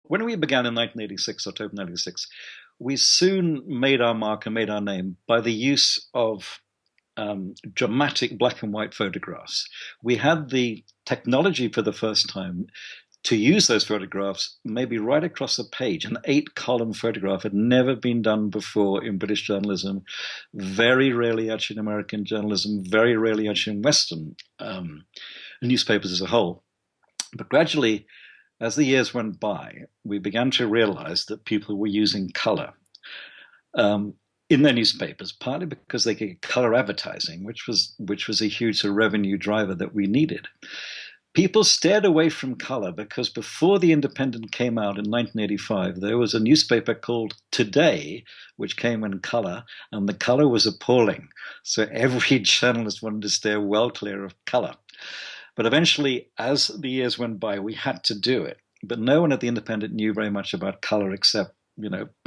When we began in 1986, October 1986, we soon made our mark and made our name by the use of dramatic black and white photographs. We had the technology for the first time to use those photographs maybe right across a page. An 8-column photograph had never been done before in British journalism, very rarely actually in American journalism, very rarely actually in Western newspapers as a whole. But gradually, as the years went by, we began to realize that people were using color um, in their newspapers, partly because they could get color advertising, which was a huge revenue driver that we needed. People stared away from color because before The Independent came out in 1985, there was a newspaper called Today, which came in color, and the color was appalling. So every journalist wanted to steer well clear of color. But eventually, as the years went by, we had to do it. But no one at The Independent knew very much about color except,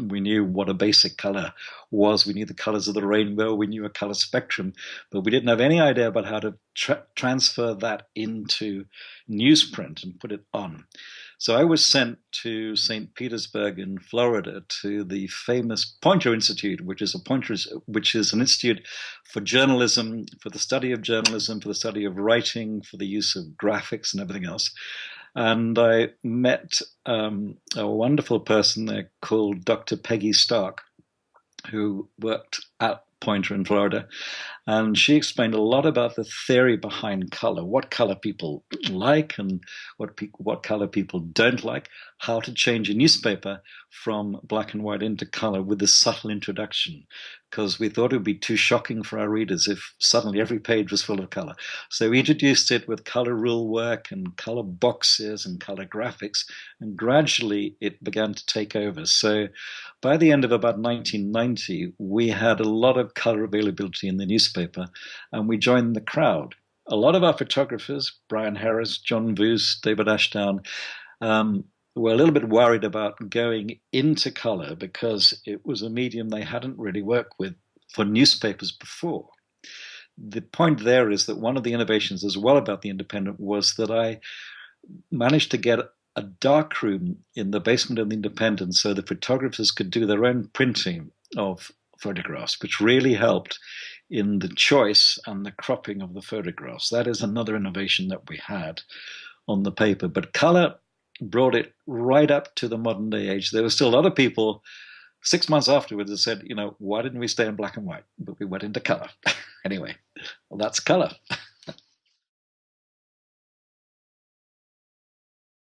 we knew what a basic color was. We knew the colors of the rainbow. We knew a color spectrum, but we didn't have any idea about how to transfer that into newsprint and put it on. So I was sent to St. Petersburg in Florida to the famous Poynter Institute, which is an institute for journalism, for the study of journalism, for the study of writing, for the use of graphics and everything else. And I met a wonderful person there called Dr. Peggy Stark, who worked at Poynter in Florida. And she explained a lot about the theory behind color, what color people like and what color people don't like, how to change a newspaper from black and white into color with this subtle introduction, because we thought it would be too shocking for our readers if suddenly every page was full of color. So we introduced it with color rule work and color boxes and color graphics, and gradually it began to take over. So by the end of about 1990, we had a lot of color availability in the newspaper, and we joined the crowd. A lot of our photographers, Brian Harris, John Voos, David Ashdown, were a little bit worried about going into color because it was a medium they hadn't really worked with for newspapers before. The point there is that one of the innovations as well about The Independent was that I managed to get a dark room in the basement of The Independent so the photographers could do their own printing of photographs, which really helped in the choice and the cropping of the photographs. That is another innovation that we had on the paper. But color brought it right up to the modern day age. There were still a lot of people 6 months afterwards that said, why didn't we stay in black and white? But we went into color. Anyway, well, that's color.